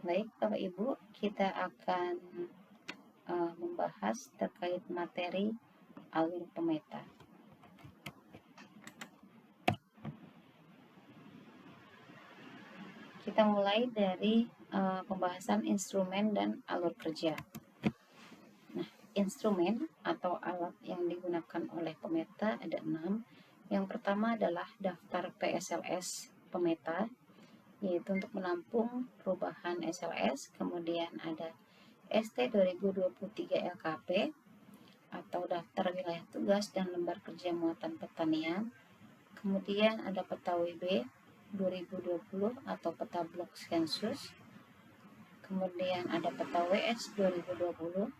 Baik, Bapak Ibu, kita akan membahas terkait materi alur pemeta. Kita mulai dari pembahasan instrumen dan alur kerja. Nah, instrumen atau alat yang digunakan oleh pemeta ada 6. Yang pertama adalah daftar PSLS pemeta, yaitu untuk menampung perubahan SLS. Kemudian ada ST 2023 LKP atau daftar wilayah tugas dan lembar kerja muatan pertanian. Kemudian ada peta WB 2020 atau peta blok sensus. Kemudian ada peta WS 2020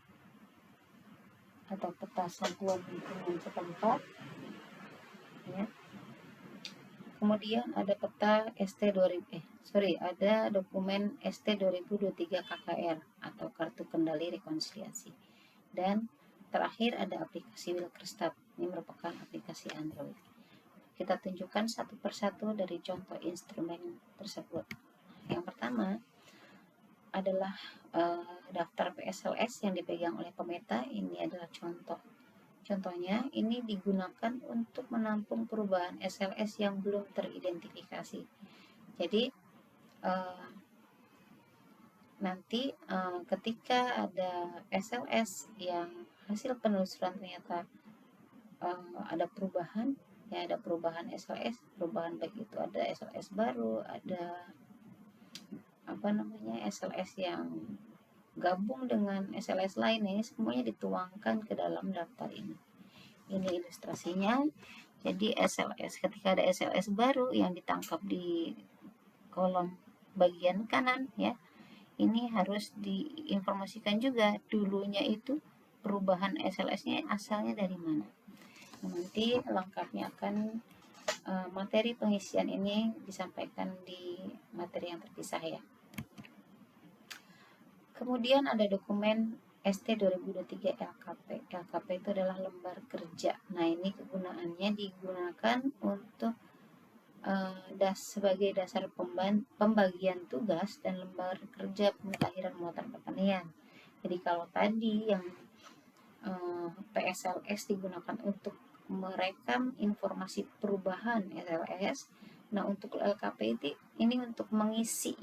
atau peta satuan lingkungan setempat. Ya. Kemudian ada peta ada dokumen ST 2023 KKR atau kartu kendali rekonsiliasi. Dan terakhir ada aplikasi Wilkerstat. Ini merupakan aplikasi Android. Kita tunjukkan satu persatu dari contoh instrumen tersebut. Yang pertama adalah daftar PSLS yang dipegang oleh pemeta. Ini adalah contohnya. Ini digunakan untuk menampung perubahan SLS yang belum teridentifikasi. Jadi nanti ketika ada SLS yang hasil penelusuran ternyata ada perubahan, ya ada perubahan SLS, perubahan baik itu ada SLS baru, ada SLS yang gabung dengan SLS lain, ini semuanya dituangkan ke dalam daftar ini. Ini ilustrasinya. Jadi SLS, ketika ada SLS baru yang ditangkap di kolom bagian kanan, ya ini harus diinformasikan juga dulunya itu perubahan SLS-nya asalnya dari mana. Nanti lengkapnya akan materi pengisian ini disampaikan di materi yang terpisah, ya. Kemudian ada dokumen ST 2023 LKP. LKP itu adalah lembar kerja. Nah, ini kegunaannya digunakan untuk sebagai dasar pembagian tugas dan lembar kerja pemutahiran muatan pertanian. Jadi kalau tadi yang PSLS digunakan untuk merekam informasi perubahan SLS, nah untuk LKP ini untuk mengisi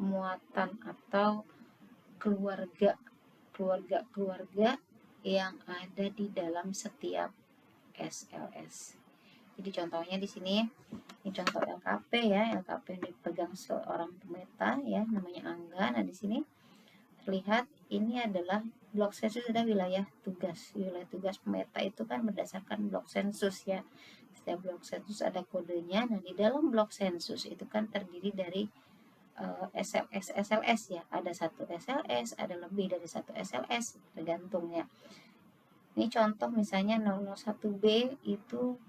muatan atau keluarga yang ada di dalam setiap SLS. Jadi contohnya di sini, ini contoh LKP, ya. LKP yang dipegang seorang pemeta, ya, namanya Angga. Nah, di sini terlihat ini adalah blok sensus, ada wilayah tugas. Wilayah tugas pemeta itu kan berdasarkan blok sensus, ya. Setiap blok sensus ada kodenya. Nah, di dalam blok sensus itu kan terdiri dari SLS, ya. Ada satu SLS, ada lebih dari satu SLS, tergantung, ya. Ini contoh misalnya 001B itu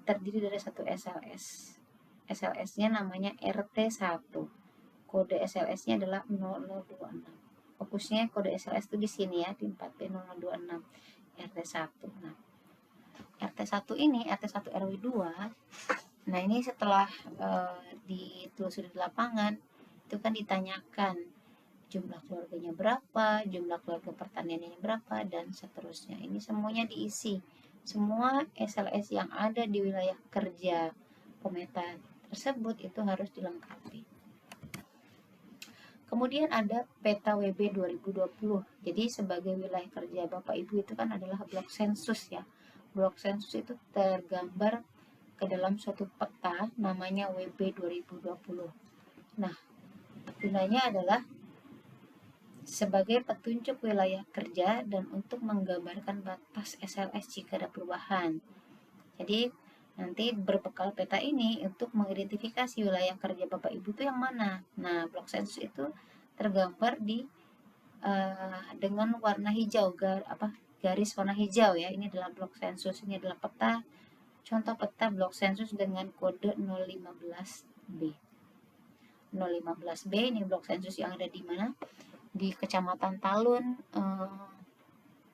terdiri dari satu SLS. SLS-nya namanya RT1. Kode SLS-nya adalah 0026. Fokusnya kode SLS itu di sini, ya, di 4B0026 RT1. Nah, RT1 ini, RT1 RW2. Nah, ini setelah ditelusuri di lapangan, itu kan ditanyakan jumlah keluarganya berapa, jumlah keluarga pertaniannya berapa, dan seterusnya. Ini semuanya diisi. Semua SLS yang ada di wilayah kerja pemeta tersebut itu harus dilengkapi. Kemudian ada peta WB 2020. Jadi sebagai wilayah kerja Bapak Ibu itu kan adalah blok sensus, ya. Blok sensus itu tergambar ke dalam suatu peta namanya WB 2020. Nah, gunanya adalah sebagai petunjuk wilayah kerja dan untuk menggambarkan batas SLS jika ada perubahan. Jadi nanti berbekal peta ini untuk mengidentifikasi wilayah kerja Bapak Ibu itu yang mana. Nah, blok sensus itu tergambar dengan warna hijau, garis warna hijau, ya. Ini adalah blok sensus, ini adalah peta, contoh peta blok sensus dengan kode 015B. 015B ini blok sensus yang ada di mana? Di Kecamatan Talun,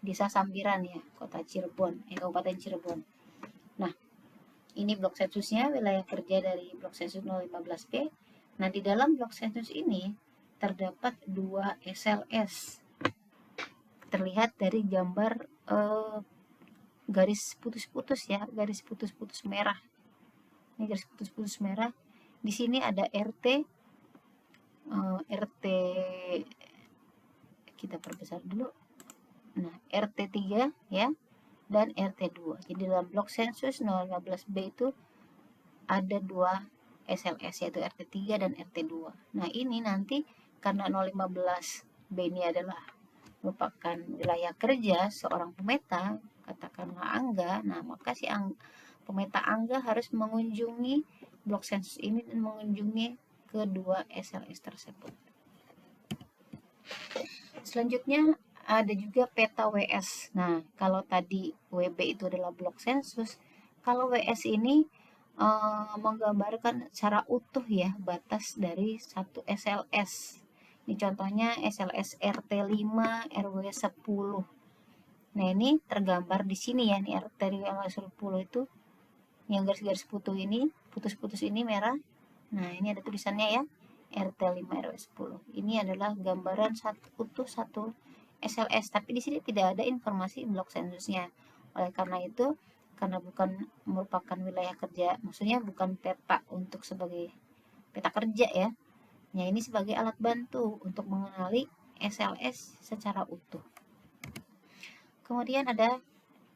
Desa Sambiran, ya, Kabupaten Cirebon. Nah, ini blok sensusnya, wilayah kerja dari blok sensus 015B. Nah, di dalam blok sensus ini terdapat 2 SLS. Terlihat dari gambar garis putus-putus ya, garis putus-putus merah. Ini garis putus-putus merah. Di sini ada RT, RT kita perbesar dulu. Nah, RT3 ya, dan RT2. Jadi dalam blok sensus 015B itu ada 2 SLS, yaitu RT3 dan RT2. Nah, ini nanti karena 015B ini adalah merupakan wilayah kerja seorang pemeta, katakanlah Angga. Nah, maka si pemeta Angga harus mengunjungi blok sensus ini dan mengunjungi kedua SLS tersebut. Selanjutnya ada juga peta WS. Nah, kalau tadi WB itu adalah blok sensus, kalau WS ini menggambarkan secara utuh ya batas dari satu SLS. Ini contohnya SLS RT5 RW 10. Nah, ini tergambar di sini ya, nih RT 10 itu yang garis-garis putus-putus ini merah. Nah, ini ada tulisannya ya, RT 5 RW 10. Ini adalah gambaran utuh satu SLS, tapi di sini tidak ada informasi blok sensusnya. Oleh karena itu, karena bukan merupakan wilayah kerja, maksudnya bukan peta untuk sebagai peta kerja ya. Nah, ini sebagai alat bantu untuk mengenali SLS secara utuh. Kemudian ada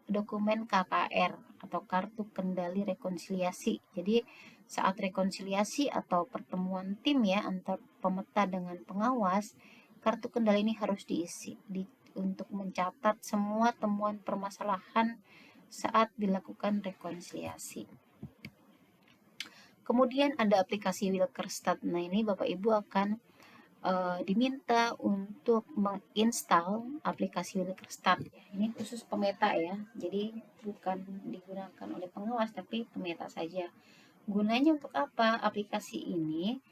dokumen KKR atau kartu kendali rekonsiliasi. Jadi saat rekonsiliasi atau pertemuan tim ya antar pemeta dengan pengawas, kartu kendali ini harus diisi untuk mencatat semua temuan permasalahan saat dilakukan rekonsiliasi. Kemudian ada aplikasi Wilkerstat. Nah, ini Bapak Ibu akan diminta untuk menginstal aplikasi Wilkerstat. Ini khusus pemeta ya, jadi bukan digunakan oleh pengawas tapi pemeta saja. Gunanya untuk apa? Aplikasi ini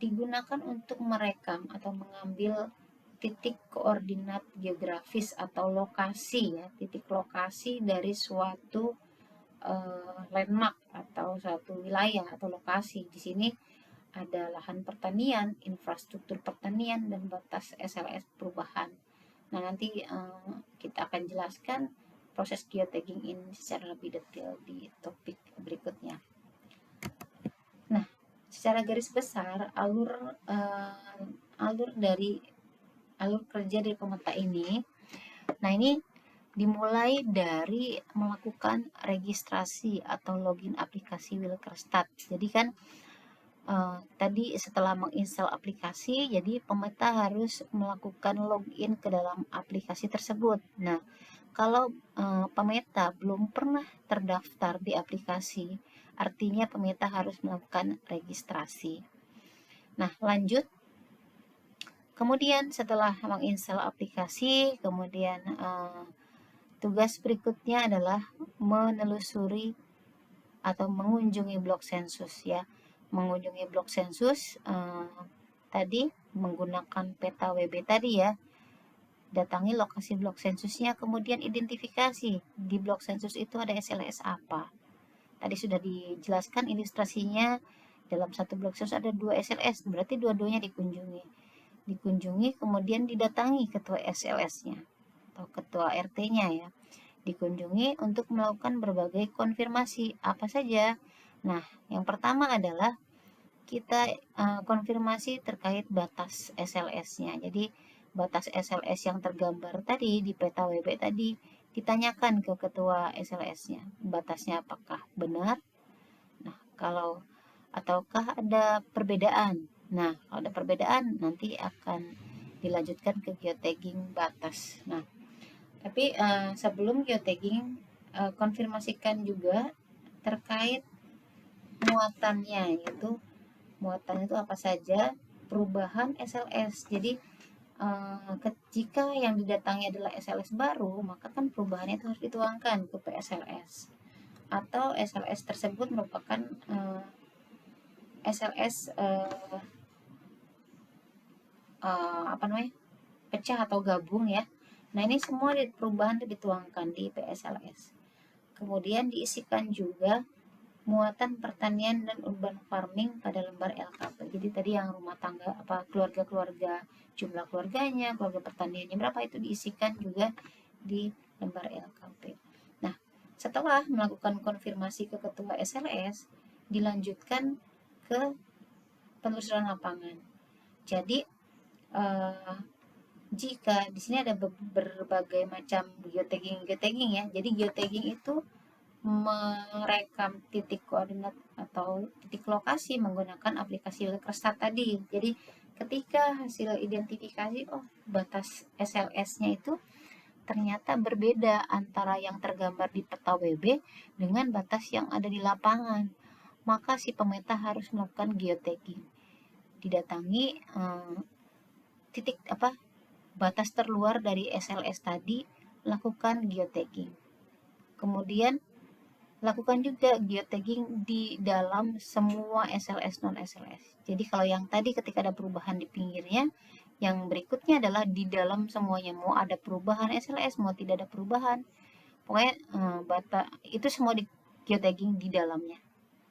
digunakan untuk merekam atau mengambil titik koordinat geografis atau lokasi ya, titik lokasi dari suatu landmark atau suatu wilayah atau lokasi. Di sini ada lahan pertanian, infrastruktur pertanian, dan batas SLS perubahan. Nah, nanti kita akan jelaskan proses geotagging ini secara lebih detail di topik berikutnya. Nah, secara garis besar alur kerja dari pemeta ini. Nah, ini dimulai dari melakukan registrasi atau login aplikasi Wilkerstat. Jadi kan tadi setelah menginstal aplikasi, jadi pemeta harus melakukan login ke dalam aplikasi tersebut. Nah, kalau pemeta belum pernah terdaftar di aplikasi, artinya pemeta harus melakukan registrasi. Nah, lanjut. Kemudian setelah menginstal aplikasi, kemudian tugas berikutnya adalah menelusuri atau mengunjungi blok sensus ya. Mengunjungi blok sensus tadi menggunakan peta WB tadi ya. Datangi lokasi blok sensusnya, kemudian identifikasi di blok sensus itu ada SLS apa. Tadi sudah dijelaskan ilustrasinya, dalam satu blok sensus ada 2 SLS, berarti dua-duanya dikunjungi kemudian didatangi ketua SLS-nya atau ketua RT-nya ya. Dikunjungi untuk melakukan berbagai konfirmasi apa saja. Nah, yang pertama adalah kita konfirmasi terkait batas SLS-nya. Jadi batas SLS yang tergambar tadi di peta WB tadi ditanyakan ke ketua SLS-nya. Batasnya apakah benar? Nah, ataukah ada perbedaan? Nah, kalau ada perbedaan nanti akan dilanjutkan ke geotagging batas. Nah, tapi sebelum geotagging, konfirmasikan juga terkait muatannya, yaitu muatan itu apa saja, perubahan SLS. Jadi jika yang didatangi adalah SLS baru, maka kan perubahannya itu harus dituangkan ke PSLS. Atau SLS tersebut merupakan SLS pecah atau gabung ya. Nah, ini semua perubahan dituangkan di PSLS. Kemudian diisikan juga muatan pertanian dan urban farming pada lembar LKP. Jadi tadi yang rumah tangga keluarga-keluarga, jumlah keluarganya, keluarga pertaniannya berapa itu diisikan juga di lembar LKP. Nah, setelah melakukan konfirmasi ke ketua SLS, dilanjutkan ke penelusuran lapangan. Jadi jika di sini ada berbagai macam geotagging ya. Jadi geotagging itu merekam titik koordinat atau titik lokasi menggunakan aplikasi Wilkersat tadi. Jadi ketika hasil identifikasi, oh batas SLS-nya itu ternyata berbeda antara yang tergambar di peta WB dengan batas yang ada di lapangan, maka si pemeta harus melakukan geotagging. Didatangi titik batas terluar dari SLS tadi, lakukan geotagging. Kemudian lakukan juga geotagging di dalam semua SLS non SLS. Jadi kalau yang tadi ketika ada perubahan di pinggirnya, yang berikutnya adalah di dalam semuanya, mau ada perubahan SLS, mau tidak ada perubahan, pokoknya itu semua di geotagging di dalamnya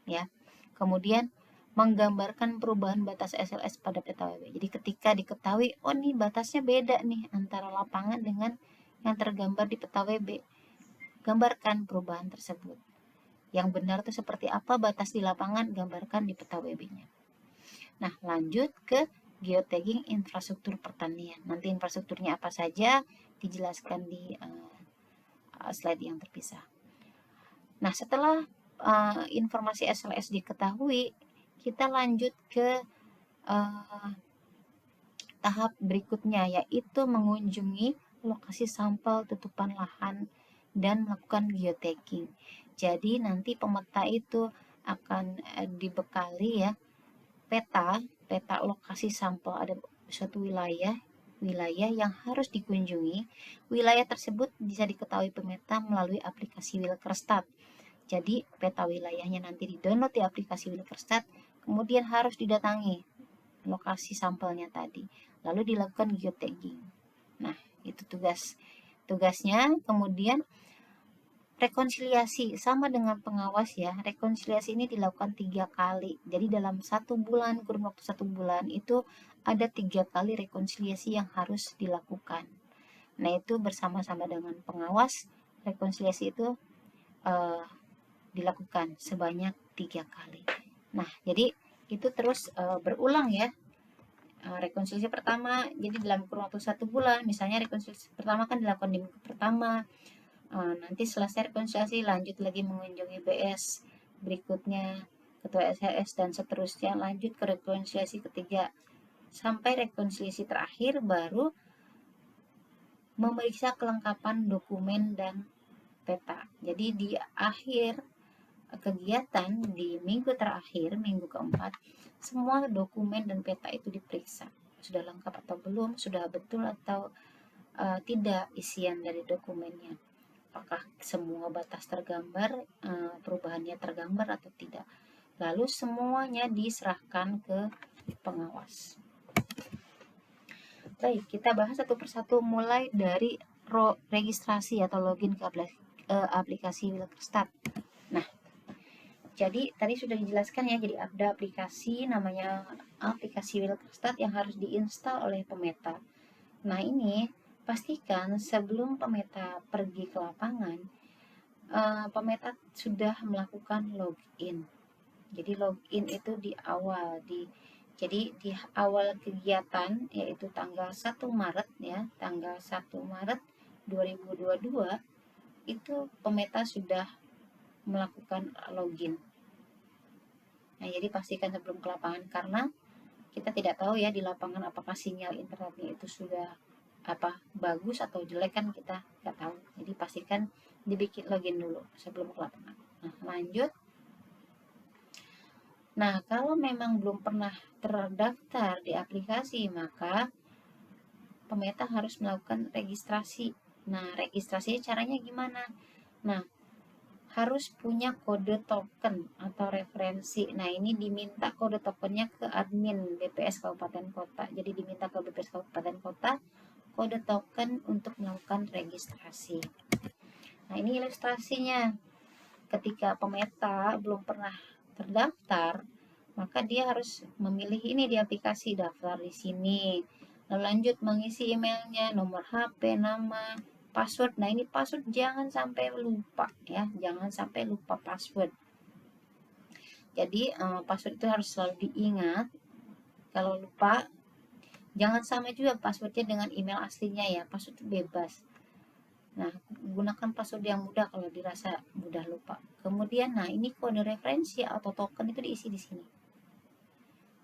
ya. Kemudian menggambarkan perubahan batas SLS pada peta WB. Jadi ketika diketahui, oh nih batasnya beda nih antara lapangan dengan yang tergambar di peta WB, gambarkan perubahan tersebut. Yang benar itu seperti apa batas di lapangan, gambarkan di peta WB-nya. Nah, lanjut ke geotagging infrastruktur pertanian. Nanti infrastrukturnya apa saja dijelaskan di slide yang terpisah. Nah, setelah informasi SLS diketahui, kita lanjut ke tahap berikutnya, yaitu mengunjungi lokasi sampel tutupan lahan dan melakukan geotagging. Jadi nanti pemeta itu akan dibekali ya peta lokasi sampel. Ada suatu wilayah yang harus dikunjungi. Wilayah tersebut bisa diketahui pemeta melalui aplikasi Wilkersat. Jadi peta wilayahnya nanti di-download di aplikasi Wilkersat, kemudian harus didatangi lokasi sampelnya tadi, lalu dilakukan geotagging. Nah, itu tugasnya. Kemudian rekonsiliasi sama dengan pengawas ya. Rekonsiliasi ini dilakukan 3 kali. Jadi dalam 1 bulan, kurun waktu 1 bulan itu ada 3 kali rekonsiliasi yang harus dilakukan. Nah, itu bersama-sama dengan pengawas, rekonsiliasi itu dilakukan sebanyak 3 kali. Nah, jadi itu terus berulang ya. Rekonsiliasi pertama, jadi dalam kurun waktu 1 bulan, misalnya rekonsiliasi pertama kan dilakukan di minggu pertama. Nanti selesai rekonsiliasi lanjut lagi mengunjungi BS berikutnya, ketua SLS dan seterusnya, lanjut ke rekonsiliasi ketiga sampai rekonsiliasi terakhir baru memeriksa kelengkapan dokumen dan peta. Jadi di akhir kegiatan di minggu terakhir, minggu keempat, semua dokumen dan peta itu diperiksa. Sudah lengkap atau belum, sudah betul atau tidak isian dari dokumennya. Apakah semua batas tergambar, perubahannya tergambar atau tidak. Lalu semuanya diserahkan ke pengawas. Baik, kita bahas satu persatu mulai dari registrasi atau login ke aplikasi Wilkersat. Nah, jadi tadi sudah dijelaskan ya, jadi ada aplikasi namanya aplikasi Wilkersat yang harus diinstal oleh pemeta. Nah, ini pastikan sebelum pemeta pergi ke lapangan, pemeta sudah melakukan login. Jadi login itu di awal kegiatan, yaitu tanggal 1 Maret ya, tanggal 1 Maret 2022 itu pemeta sudah melakukan login. Nah, jadi pastikan sebelum ke lapangan, karena kita tidak tahu ya di lapangan apakah sinyal internetnya itu sudah bagus atau jelek, kan kita nggak tahu. Jadi pastikan dibikin login dulu sebelum ke lapangan. Nah, lanjut. Nah, kalau memang belum pernah terdaftar di aplikasi, maka pemeta harus melakukan registrasi. Nah, registrasinya caranya gimana? Nah, harus punya kode token atau referensi. Nah, ini diminta kode tokennya ke admin BPS Kabupaten Kota. Jadi diminta ke BPS Kabupaten Kota kode token untuk melakukan registrasi. Nah, ini ilustrasinya. ketika pemeta belum pernah terdaftar, maka dia harus memilih ini di aplikasi, daftar di sini. Lalu lanjut mengisi emailnya, nomor HP, nama, password. Nah, ini password jangan sampai lupa ya, jangan sampai lupa password. Jadi password itu harus selalu diingat. Kalau lupa, jangan sama juga passwordnya dengan email aslinya ya, password itu bebas. Nah, gunakan password yang mudah kalau dirasa mudah lupa. Kemudian, nah ini kode referensi atau token itu diisi di sini.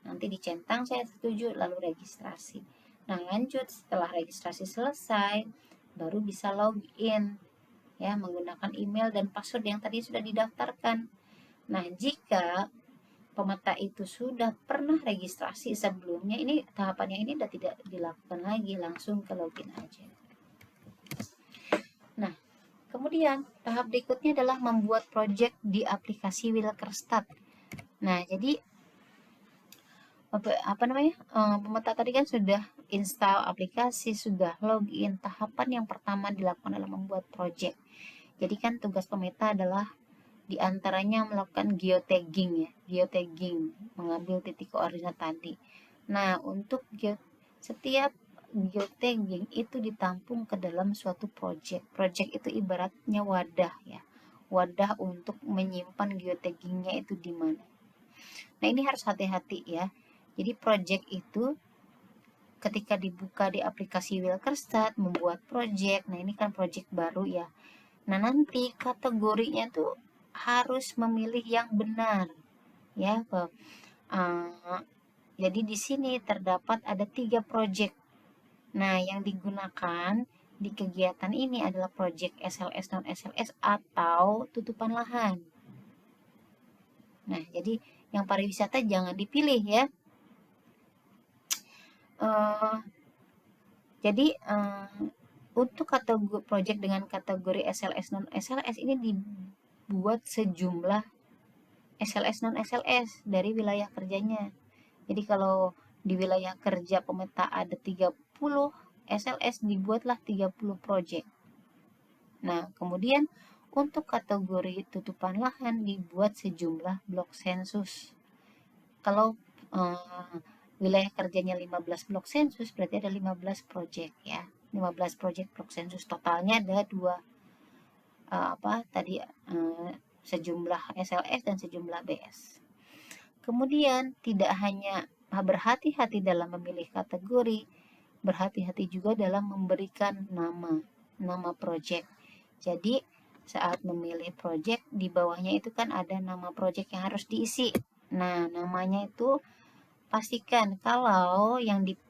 Nanti dicentang saya setuju, lalu registrasi. Nah, lanjut setelah registrasi selesai, baru bisa login ya menggunakan email dan password yang tadi sudah didaftarkan. Nah, jika pemeta itu sudah pernah registrasi sebelumnya, ini tahapannya ini sudah tidak dilakukan lagi, langsung ke login aja. Nah, kemudian tahap berikutnya adalah membuat project di aplikasi Wilkerstat. Nah, jadi pemeta tadi kan sudah install aplikasi, sudah login. Tahapan yang pertama dilakukan adalah membuat project. Jadi kan tugas pemeta adalah diantaranya melakukan geotagging ya, geotagging, mengambil titik koordinat tadi. Nah, untuk setiap geotagging itu ditampung ke dalam suatu project. Project itu ibaratnya wadah ya, wadah untuk menyimpan geotaggingnya itu di mana. Nah, ini harus hati-hati ya. Jadi project itu ketika dibuka di aplikasi Wilkerstat, membuat project. Nah, ini kan project baru ya. Nah, nanti kategorinya tuh harus memilih yang benar ya. Jadi di sini terdapat ada 3 project. Nah, yang digunakan di kegiatan ini adalah project SLS non SLS atau tutupan lahan. Nah, jadi yang pariwisata jangan dipilih ya. Jadi untuk kategori project dengan kategori SLS non SLS ini dibuat sejumlah SLS non SLS dari wilayah kerjanya. Jadi kalau di wilayah kerja pemeta ada 30 SLS, dibuatlah 30 project. Nah, kemudian untuk kategori tutupan lahan dibuat sejumlah blok sensus. Kalau wilayah kerjanya 15 blok sensus, berarti ada 15 project ya. 15 project blok sensus, totalnya ada 2 sejumlah SLS dan sejumlah BS. Kemudian tidak hanya berhati-hati dalam memilih kategori, berhati-hati juga dalam memberikan nama project. Jadi saat memilih project, di bawahnya itu kan ada nama project yang harus diisi. Nah, namanya itu pastikan kalau yang di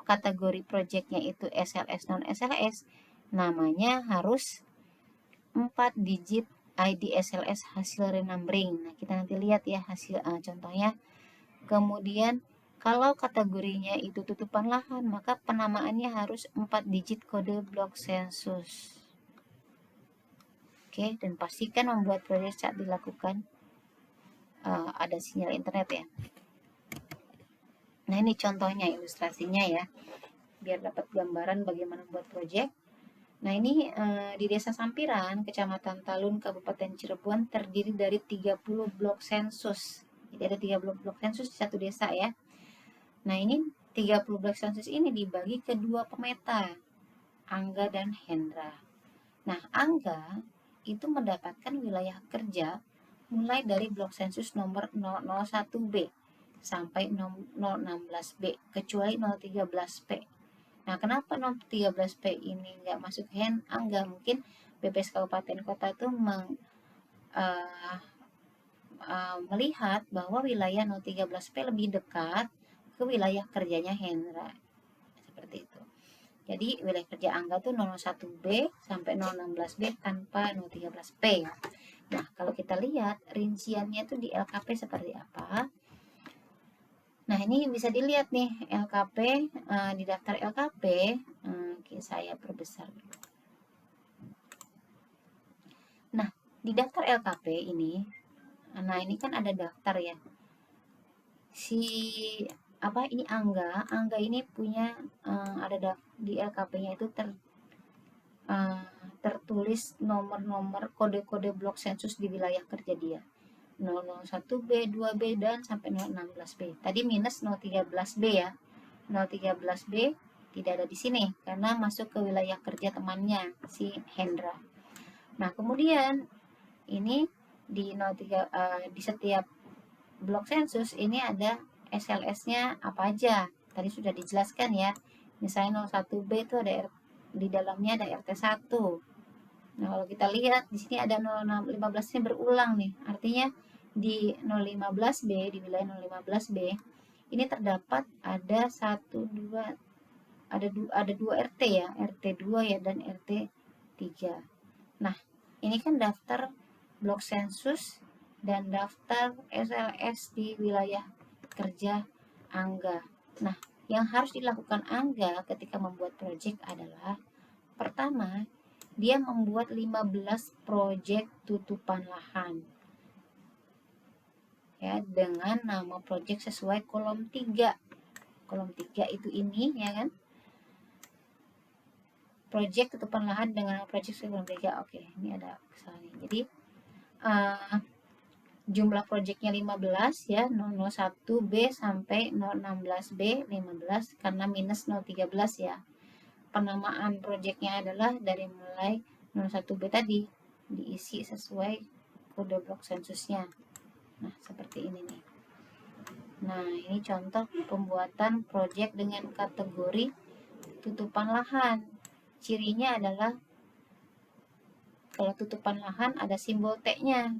kategori projectnya itu SLS non SLS, namanya harus 4 digit ID SLS hasil renumbering. Nah, kita nanti lihat ya hasil contohnya. Kemudian kalau kategorinya itu tutupan lahan, maka penamaannya harus 4 digit kode blok sensus. Oke, dan pastikan membuat proyek saat dilakukan ada sinyal internet ya. Nah, ini contohnya, ilustrasinya ya, biar dapat gambaran bagaimana membuat proyek. Nah, ini di Desa Sampiran, Kecamatan Talun, Kabupaten Cirebon, terdiri dari 30 blok sensus. Jadi ada 30 blok sensus di satu desa ya. Nah, ini 30 blok sensus ini dibagi ke 2 pemeta, Angga dan Hendra. Nah, Angga itu mendapatkan wilayah kerja mulai dari blok sensus nomor 001B sampai 016B, kecuali 013P. Nah, kenapa 013P ini nggak masuk Angga? Mungkin BPS Kabupaten Kota itu melihat bahwa wilayah 013P lebih dekat ke wilayah kerjanya Hendra. Seperti itu. Jadi wilayah kerja Angga tuh 001B sampai 016B tanpa 013P. Nah, kalau kita lihat rinciannya tuh di LKP seperti apa. Nah, ini bisa dilihat nih LKP, di daftar LKP, saya perbesar. Nah, di daftar LKP ini, nah ini kan ada daftar ya. Ini Angga ini punya ada di LKP-nya itu tertulis nomor-nomor kode-kode blok sensus di wilayah kerja dia. 001B, 2B, dan sampai 016B. Tadi minus 013B ya. 013B tidak ada di sini karena masuk ke wilayah kerja temannya si Hendra. Nah, kemudian ini di 03 di setiap blok sensus ini ada SLS-nya apa aja. Tadi sudah dijelaskan ya. Misalnya 01B itu ada di dalamnya ada RT1. Nah, kalau kita lihat di sini ada 015 nya berulang nih. Artinya di 015B, di wilayah 015B ini terdapat ada 2 ada 2 RT ya, RT2 ya dan RT3. Nah, ini kan daftar blok sensus dan daftar SLS di wilayah kerja Angga. Nah, yang harus dilakukan Angga ketika membuat proyek adalah pertama, dia membuat 15 proyek tutupan lahan. Ya, dengan nama proyek sesuai kolom 3. Kolom 3 itu ini ya kan? Proyek tutupan lahan dengan nama proyek sesuai kolom 3. Oke, ini ada kesalahan. Jadi jumlah proyeknya 15 ya, 001B sampai 016B 15 karena minus 013 ya. Penamaan proyeknya adalah dari mulai 01B tadi diisi sesuai kode blok sensusnya. Nah, seperti ini nih. Nah, ini contoh pembuatan proyek dengan kategori tutupan lahan. Cirinya adalah kalau tutupan lahan ada simbol T-nya.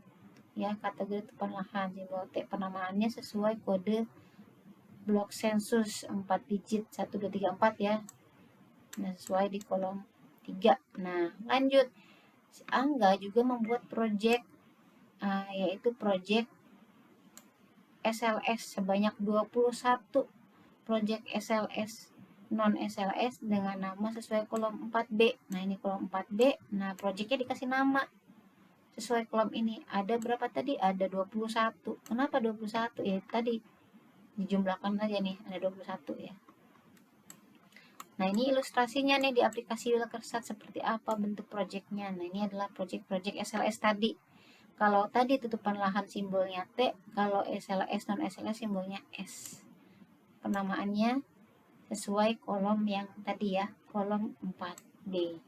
Ya, kategori tutupan lahan, simbol T, penamaannya sesuai kode blok sensus 4 digit 1 2 3 4 ya. Nah, sesuai di kolom 3. Nah, lanjut. Angga juga membuat proyek yaitu proyek SLS sebanyak 21 proyek SLS non SLS dengan nama sesuai kolom 4B. Nah, ini kolom 4B. Nah, proyeknya dikasih nama sesuai kolom ini. Ada berapa tadi? Ada 21. Kenapa 21? Ya, tadi dijumlahkan aja nih, ada 21 ya. Nah, ini ilustrasinya nih di aplikasi Wilkersat seperti apa bentuk proyeknya. Nah, ini adalah proyek-proyek SLS tadi. Kalau tadi tutupan lahan simbolnya T, kalau SLS non SLS simbolnya S. Penamaannya sesuai kolom yang tadi ya, kolom 4B.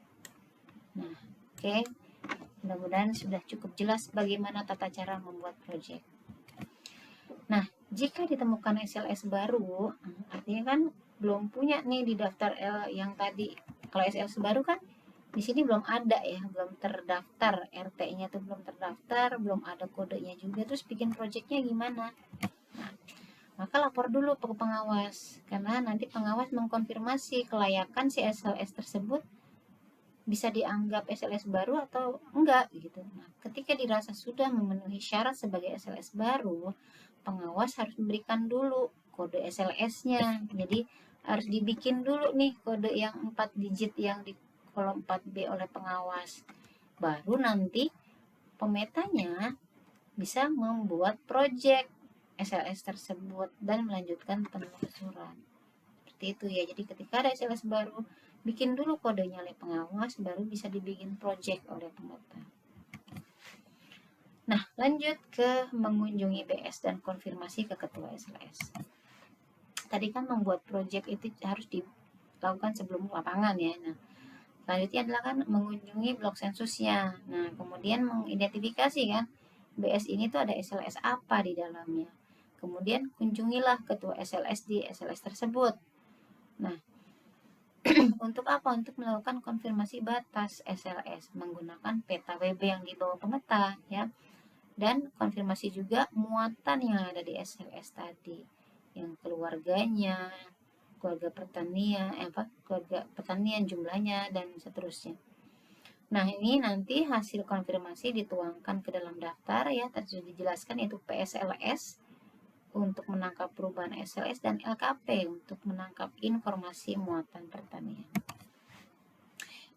Nah, oke. Mudah-mudahan sudah cukup jelas bagaimana tata cara membuat proyek. Nah, jika ditemukan SLS baru, artinya kan belum punya nih di daftar yang tadi. Kalau SLS baru kan di sini belum ada ya, belum terdaftar, RT-nya tuh belum terdaftar, belum ada kodenya juga, terus bikin proyeknya gimana? Nah, maka lapor dulu ke pengawas, karena nanti pengawas mengkonfirmasi kelayakan si SLS tersebut bisa dianggap SLS baru atau enggak gitu. Nah, ketika dirasa sudah memenuhi syarat sebagai SLS baru, pengawas harus memberikan dulu kode SLS-nya. Jadi harus dibikin dulu nih kode yang 4 digit yang di kolom 4B oleh pengawas. Baru nanti pemetanya bisa membuat proyek SLS tersebut dan melanjutkan penelusuran. Seperti itu ya. Jadi ketika ada SLS baru, bikin dulu kodenya oleh pengawas, baru bisa dibikin proyek oleh pemeta. Nah, lanjut ke mengunjungi BS dan konfirmasi ke ketua SLS. Tadi kan membuat proyek itu harus dilakukan sebelum lapangan ya. Nah, selanjutnya adalah kan mengunjungi blok sensusnya. Nah, kemudian mengidentifikasi kan BS ini tuh ada SLS apa di dalamnya. Kemudian kunjungilah ketua SLS di SLS tersebut. Nah, untuk apa? Untuk melakukan konfirmasi batas SLS menggunakan peta WB yang dibawa pemeta ya. Dan konfirmasi juga muatan yang ada di SLS tadi, yang keluarganya, keluarga pertanian jumlahnya dan seterusnya. Nah, ini nanti hasil konfirmasi dituangkan ke dalam daftar ya, tadi sudah dijelaskan, yaitu PSLS untuk menangkap perubahan SLS dan LKP untuk menangkap informasi muatan pertanian.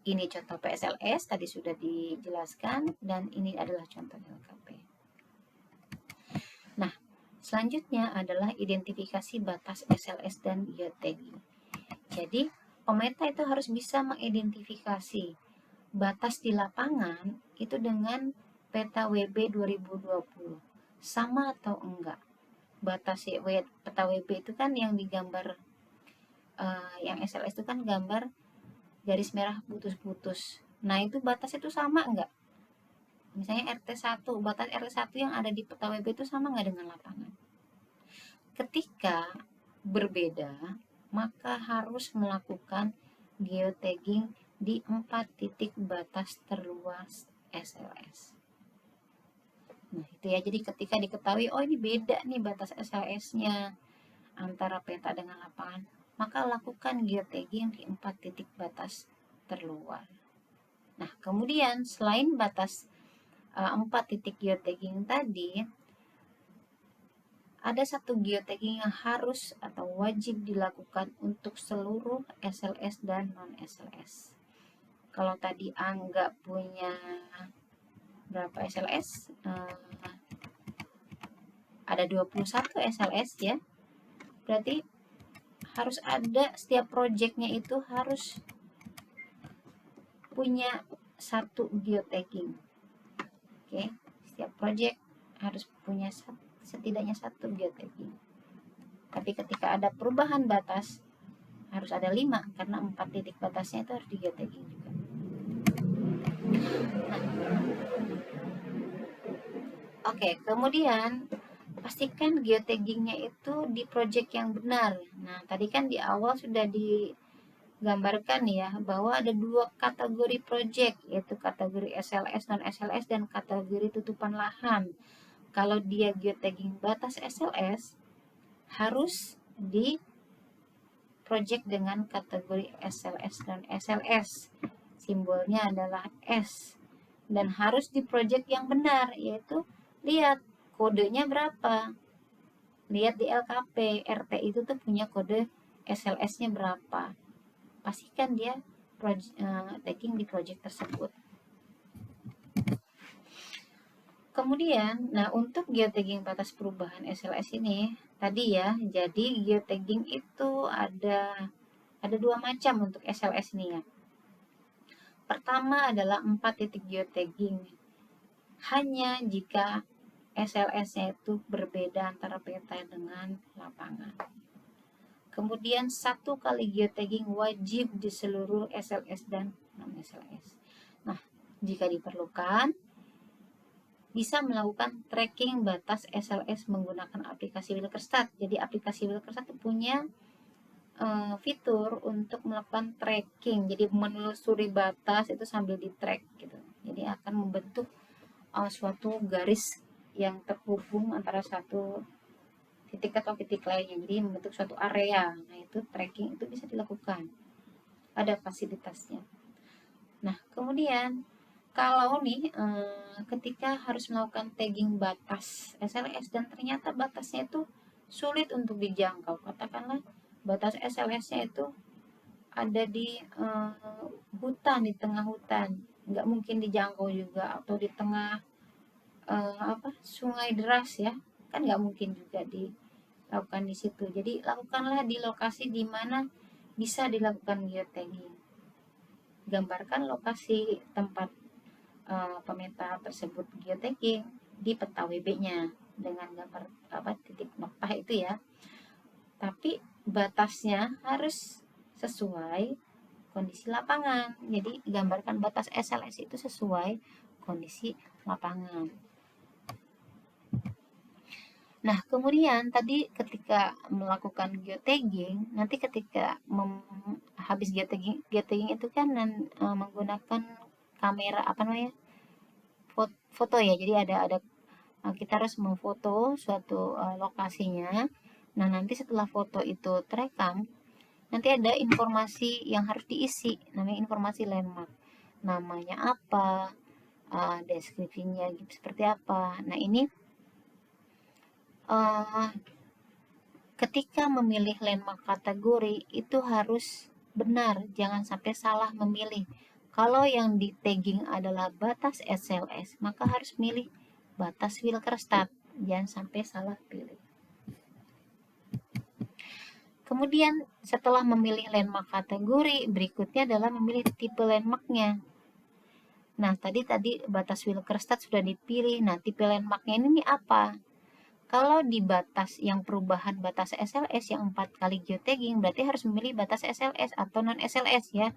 Ini contoh PSLS tadi sudah dijelaskan dan ini adalah contoh LKP. Nah, selanjutnya adalah identifikasi batas SLS dan IOTG. Jadi, pemeta itu harus bisa mengidentifikasi batas di lapangan itu dengan peta WB 2020. Sama atau enggak? Peta WB itu kan yang digambar, yang SLS itu kan gambar garis merah putus-putus. Nah, itu batas itu sama enggak? Misalnya RT1, batas RT1 yang ada di peta WB itu sama enggak dengan lapangan? Ketika berbeda, maka harus melakukan geotagging di 4 titik batas terluas SLS. Nah, itu ya. Jadi ketika diketahui, oh ini beda nih batas SLS-nya antara peta dengan lapangan, maka lakukan geotagging di 4 titik batas terluar. Nah, kemudian selain batas 4 titik geotagging tadi, ada satu geotagging yang harus atau wajib dilakukan untuk seluruh SLS dan non-SLS. Kalau tadi Angga punya berapa SLS? Ada 21 SLS ya. Berarti harus ada, setiap proyeknya itu harus punya satu geotagging. Oke, setiap proyek harus punya setidaknya satu geotagging. Tapi ketika ada perubahan batas harus ada 5 karena 4 titik batasnya itu harus di geotagging juga. Nah, oke, kemudian pastikan geotaggingnya itu di project yang benar. Nah, tadi kan di awal sudah digambarkan ya bahwa ada 2 kategori project, yaitu kategori SLS, non SLS, dan kategori tutupan lahan. Kalau dia geotagging batas SLS, harus di project dengan kategori SLS dan SLS. Simbolnya adalah S. Dan harus di project yang benar, yaitu lihat kodenya berapa. Lihat di LKP, RT itu tuh punya kode SLS-nya berapa. Pastikan dia tagging di project tersebut. Kemudian, nah untuk geotagging batas perubahan SLS ini, tadi ya, jadi geotagging itu ada 2 macam untuk SLS ini ya. Pertama adalah 4 titik geotagging. Hanya jika SLS-nya itu berbeda antara peta dengan lapangan. Kemudian 1 kali geotagging wajib di seluruh SLS dan non-SLS. Nah, jika diperlukan, bisa melakukan tracking batas SLS menggunakan aplikasi Wilkerstat. Jadi aplikasi Wilkerstat punya fitur untuk melakukan tracking. Jadi menelusuri batas itu sambil di track gitu. Jadi akan membentuk suatu garis yang terhubung antara satu titik atau titik lainnya. Jadi membentuk suatu area. Nah, itu tracking itu bisa dilakukan. Ada fasilitasnya. Nah, kemudian kalau nih ketika harus melakukan tagging batas SLS dan ternyata batasnya itu sulit untuk dijangkau, katakanlah batas SLS-nya itu ada di hutan, di tengah hutan, nggak mungkin dijangkau juga, atau di tengah sungai deras ya, kan nggak mungkin juga dilakukan di situ. Jadi lakukanlah di lokasi di mana bisa dilakukan geotagging. Gambarkan lokasi tempat pemeta tersebut geotagging di peta WB-nya dengan gambar titik noktah itu ya. Tapi batasnya harus sesuai kondisi lapangan. Jadi gambarkan batas SLS itu sesuai kondisi lapangan. Nah, kemudian tadi ketika melakukan geotagging, nanti ketika habis geotagging itu kan menggunakan kamera foto ya. Jadi ada kita harus memfoto suatu lokasinya. Nah, nanti setelah foto itu terekam, nanti ada informasi yang harus diisi, namanya informasi landmark. Namanya apa, deskripsinya seperti apa. Nah, ini ketika memilih landmark kategori itu harus benar, jangan sampai salah memilih. Kalau yang di tagging adalah batas SLS, maka harus milih batas Wilkerstat, jangan sampai salah pilih. Kemudian setelah memilih landmark kategori, berikutnya adalah memilih tipe landmarknya. Nah, tadi batas Wilkerstadt sudah dipilih. Nah, tipe landmarknya ini apa? Kalau di batas yang perubahan batas SLS yang 4 kali geotagging, berarti harus memilih batas SLS atau non SLS ya.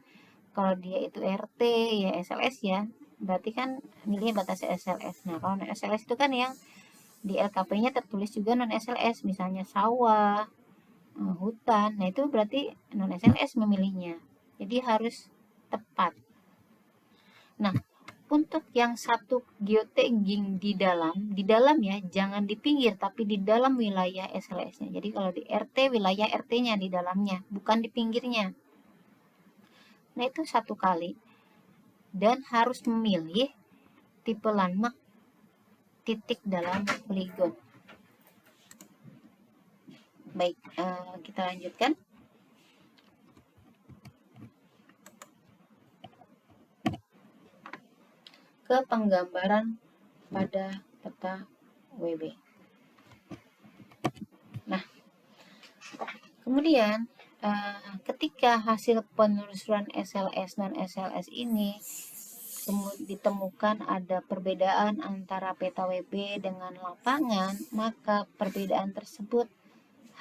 Kalau dia itu RT ya SLS ya, berarti kan milih batas SLS. Nah, kalau non SLS itu kan yang di LKP-nya tertulis juga non SLS, misalnya sawah, hutan. Nah, itu berarti non SLS memilihnya. Jadi harus tepat. Nah, untuk yang satu geotagging di dalam ya, jangan di pinggir tapi di dalam wilayah SLS-nya. Jadi kalau di RT, wilayah RT-nya di dalamnya, bukan di pinggirnya. Nah, itu satu kali. Dan harus memilih tipe landmark titik dalam poligon. Baik, kita lanjutkan. Ke penggambaran pada peta WB. Nah, kemudian ketika hasil penelusuran SLS dan SLS ini ditemukan ada perbedaan antara peta WB dengan lapangan, maka perbedaan tersebut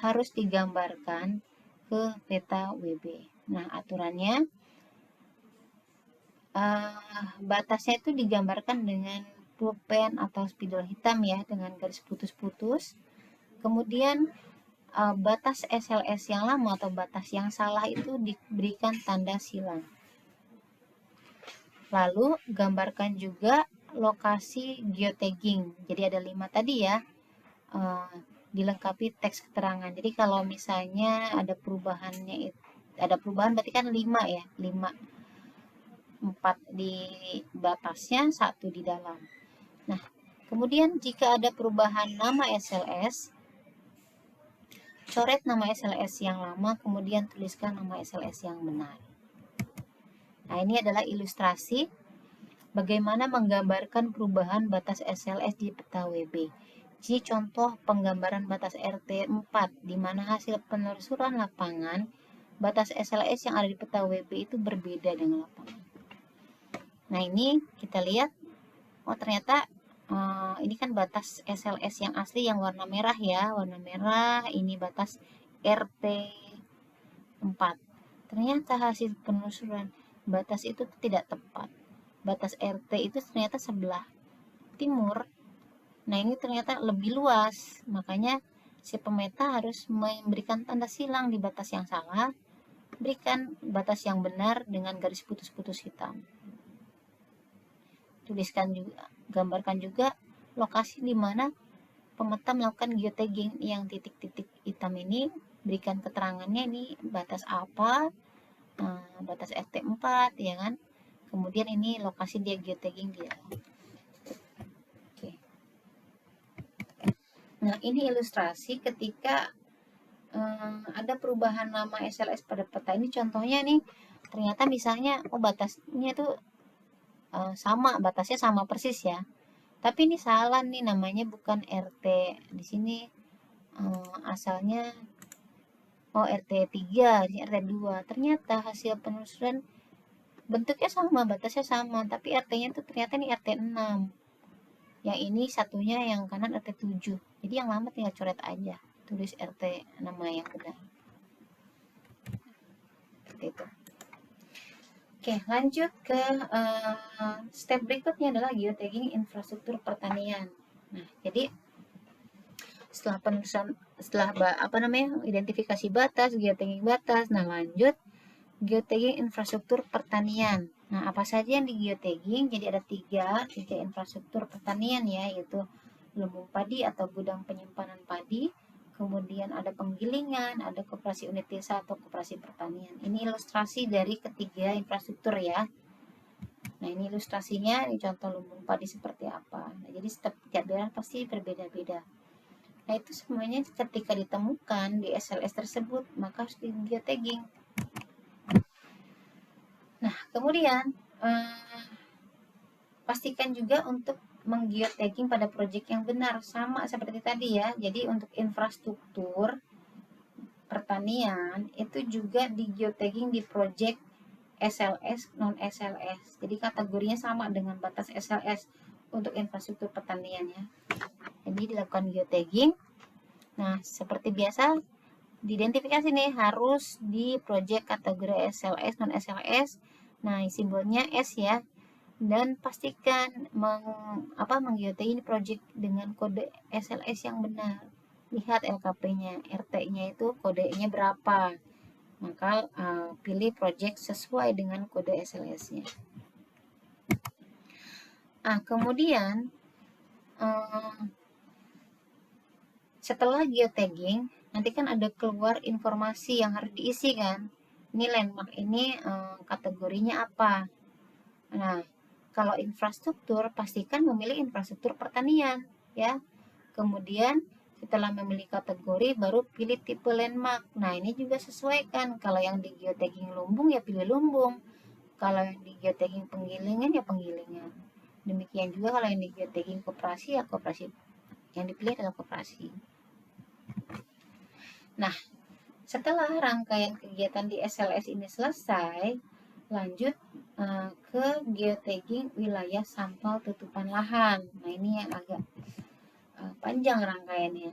harus digambarkan ke peta WB. Nah, aturannya batasnya itu digambarkan dengan pulpen atau spidol hitam ya, dengan garis putus-putus. Kemudian batas SLS yang lama atau batas yang salah itu diberikan tanda silang. Lalu gambarkan juga lokasi geotagging. Jadi ada 5 tadi ya, dilengkapi teks keterangan. Jadi kalau misalnya ada perubahan berarti kan 5 ya, 5. 4 di batasnya, 1 di dalam. Nah, kemudian jika ada perubahan nama SLS, coret nama SLS yang lama, kemudian tuliskan nama SLS yang benar. Nah, ini adalah ilustrasi bagaimana menggambarkan perubahan batas SLS di peta WB. Jadi contoh penggambaran batas RT 4, di mana hasil penelusuran lapangan, batas SLS yang ada di peta WB itu berbeda dengan lapangan. Nah, ini kita lihat, oh ternyata ini kan batas SLS yang asli yang warna merah ya, warna merah, ini batas RT 4. Ternyata hasil penelusuran batas itu tidak tepat. Batas RT itu ternyata sebelah timur. Nah, ini ternyata lebih luas, makanya si pemeta harus memberikan tanda silang di batas yang salah, berikan batas yang benar dengan garis putus-putus hitam. Tuliskan juga, gambarkan juga lokasi di mana pemeta melakukan geotagging yang titik-titik hitam ini, berikan keterangannya ini batas apa, batas RT 4 ya kan. Kemudian ini lokasi dia geotagging dia. Oke. Nah, ini ilustrasi ketika ada perubahan nama SLS pada peta. Ini contohnya nih, ternyata misalnya batasnya itu sama, batasnya sama persis ya. Tapi ini salah nih, namanya bukan RT. Di sini asalnya RT 3, ini RT 2. Ternyata hasil penelusuran bentuknya sama, batasnya sama, tapi RT-nya itu ternyata ini RT 6. Yang ini satunya yang kanan RT 7. Jadi yang lama tinggal coret aja, tulis RT nama yang benar. Seperti itu. Oke, lanjut ke step berikutnya adalah geotagging infrastruktur pertanian. Nah, jadi setelah penelusuran, identifikasi batas, geotagging batas, nah lanjut geotagging infrastruktur pertanian. Nah, apa saja yang di geotagging? Jadi ada tiga infrastruktur pertanian ya, yaitu lumbung padi atau gudang penyimpanan padi, kemudian ada penggilingan, ada koperasi unit desa atau koperasi pertanian. Ini ilustrasi dari ketiga infrastruktur ya. Nah, ini ilustrasinya, ini contoh lumbung padi seperti apa. Nah, jadi setiap daerah pasti berbeda-beda. Nah, itu semuanya ketika ditemukan di SLS tersebut, maka harus di geotagging. Nah, kemudian pastikan juga untuk menggeotagging pada proyek yang benar, sama seperti tadi ya. Jadi untuk infrastruktur pertanian itu juga di geotagging di proyek SLS, non SLS. Jadi kategorinya sama dengan batas SLS untuk infrastruktur pertanian ya. Jadi dilakukan geotagging. Nah, seperti biasa diidentifikasi nih harus di project kategori SLS, non SLS. Nah, simbolnya S ya. Dan pastikan menggeotagging project dengan kode SLS yang benar. Lihat LKP-nya, RT-nya itu kodenya berapa. Maka pilih project sesuai dengan kode SLS-nya. Kemudian setelah geotagging, nanti kan ada keluar informasi yang harus diisi kan. Ini landmark ini kategorinya apa. Nah, kalau infrastruktur, pastikan memilih infrastruktur pertanian ya. Kemudian setelah memilih kategori, baru pilih tipe landmark. Nah, ini juga sesuaikan. Kalau yang di geotagging lumbung, ya pilih lumbung. Kalau yang di geotagging penggilingan, ya penggilingan. Demikian juga kalau yang di geotagging koperasi, ya koperasi. Yang dipilih adalah koperasi. Nah, setelah rangkaian kegiatan di SLS ini selesai, lanjut ke geotagging wilayah sampel tutupan lahan. Nah, ini yang agak panjang rangkaiannya.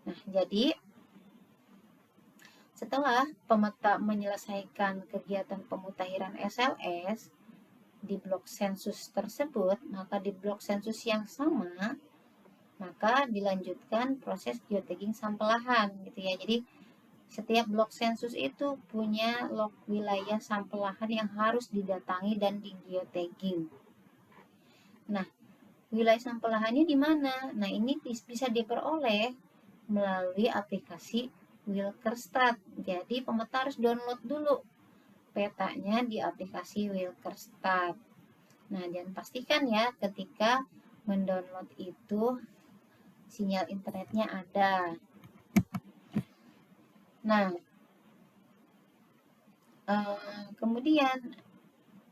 Nah, jadi setelah pemeta menyelesaikan kegiatan pemutakhiran SLS di blok sensus tersebut, maka di blok sensus yang sama, maka dilanjutkan proses geotagging sampel lahan gitu ya. Jadi setiap blok sensus itu punya wilayah sampel lahan yang harus didatangi dan di-geotagging. Nah, wilayah sampel lahannya di mana? Nah, ini bisa diperoleh melalui aplikasi Wilkerstat. Jadi, pemeta harus download dulu petanya di aplikasi Wilkerstat. Nah, dan pastikan ya ketika mendownload itu sinyal internetnya ada. Nah, kemudian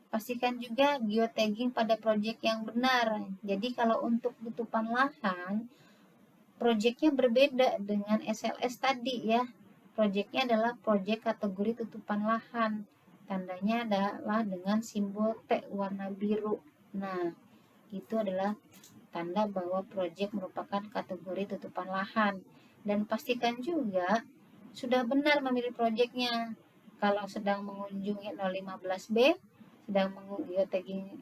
pastikan juga geotagging pada proyek yang benar. Jadi kalau untuk tutupan lahan, proyeknya berbeda dengan SLS tadi ya. Proyeknya adalah proyek kategori tutupan lahan. Tandanya adalah dengan simbol T warna biru. Nah, itu adalah tanda bahwa proyek merupakan kategori tutupan lahan. Dan pastikan juga sudah benar memilih proyeknya. Kalau sedang mengunjungi 015B, sedang geotagging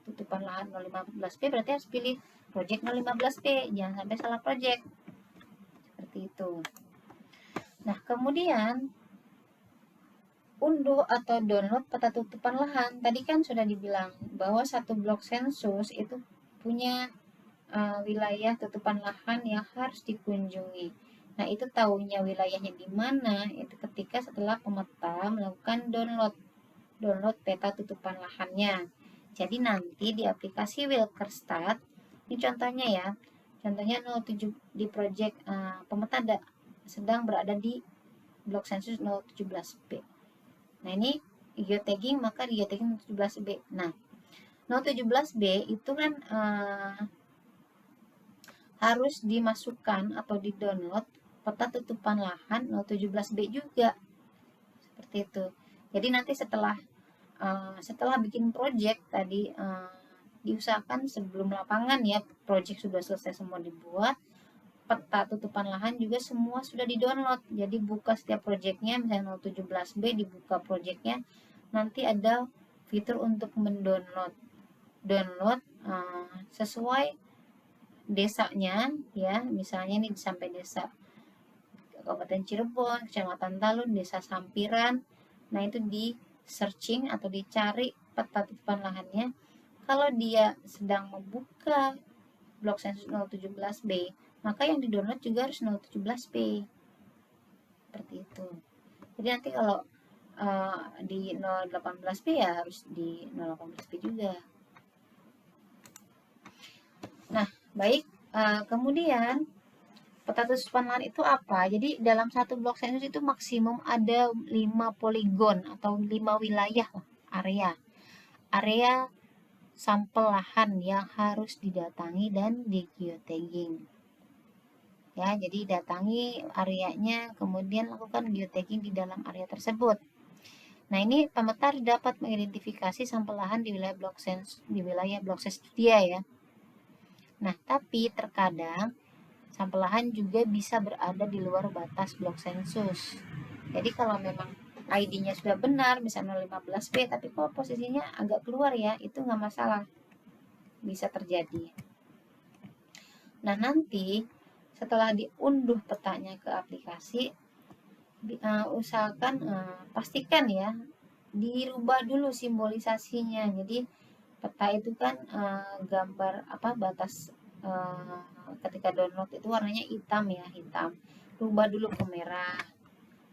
tutupan lahan 015B, berarti harus pilih proyek 015B, jangan sampai salah proyek. Seperti itu. Nah, kemudian unduh atau download peta tutupan lahan. Tadi kan sudah dibilang bahwa satu blok sensus itu punya wilayah tutupan lahan yang harus dikunjungi. Nah, itu tahunya wilayahnya di mana itu ketika setelah pemeta melakukan download peta tutupan lahannya. Jadi nanti di aplikasi Wilkerstat, ini contohnya ya. Contohnya 07 di project pemeta sedang berada di blok sensus 017B. Nah, ini geotagging, maka di geotagging 017B. Nah, 017B itu kan harus dimasukkan atau di-download peta tutupan lahan 017B juga. Seperti itu. Jadi nanti setelah bikin project tadi diusahakan sebelum lapangan ya, project sudah selesai semua dibuat, peta tutupan lahan juga semua sudah di-download. Jadi buka setiap projectnya, misalnya 017B dibuka projectnya, nanti ada fitur untuk mendownload sesuai desanya ya, misalnya ini sampai desa Kabupaten Cirebon, Kecamatan Talun, Desa Sampiran. Nah, itu di searching atau dicari peta tutupan lahannya. Kalau dia sedang membuka blok sensus 017B, maka yang di-download juga harus 017B. Seperti itu. Jadi nanti kalau di 018B ya harus di 018B juga. Nah, baik. Kemudian peta tutupan lahan itu apa? Jadi dalam satu blok sensus itu maksimum ada 5 poligon atau 5 wilayah area sampel lahan yang harus didatangi dan di-geotagging. Ya, jadi datangi areanya, kemudian lakukan geotagging di dalam area tersebut. Nah, ini pemeta dapat mengidentifikasi sampel lahan di wilayah blok sensus dia ya. Nah, tapi terkadang sampel lahan juga bisa berada di luar batas blok sensus. Jadi kalau memang ID-nya sudah benar, misalnya 015B, tapi kok posisinya agak keluar ya, itu nggak masalah, bisa terjadi. Nah, nanti setelah diunduh petanya ke aplikasi, usahakan pastikan ya, dirubah dulu simbolisasinya. Jadi peta itu kan gambar batas ketika download itu warnanya hitam ya, hitam. Rubah dulu ke merah.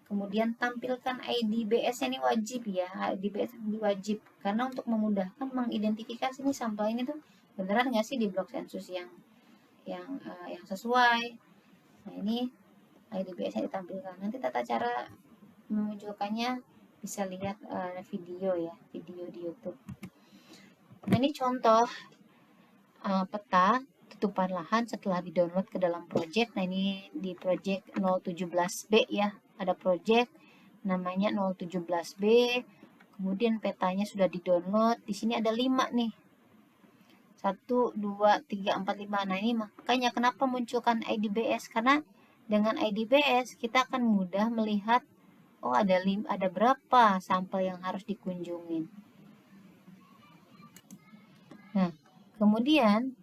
Kemudian tampilkan ID BS-nya ini wajib ya, ID BS wajib karena untuk memudahkan mengidentifikasi nih sampel ini tuh beneran nggak sih di blok sensus yang sesuai. Nah, ini ID BS-nya ditampilkan. Nanti tata cara memunculkannya bisa lihat video ya, video di YouTube. Nah, ini contoh peta tutupan lahan setelah di-download ke dalam project. Nah, ini di project 017B ya. Ada project namanya 017B. Kemudian petanya sudah di-download. Di sini ada 5 nih. 1, 2, 3, 4, 5. Nah, ini makanya kenapa munculkan IDBS, karena dengan IDBS kita akan mudah melihat ada berapa sampel yang harus dikunjungin. Nah, kemudian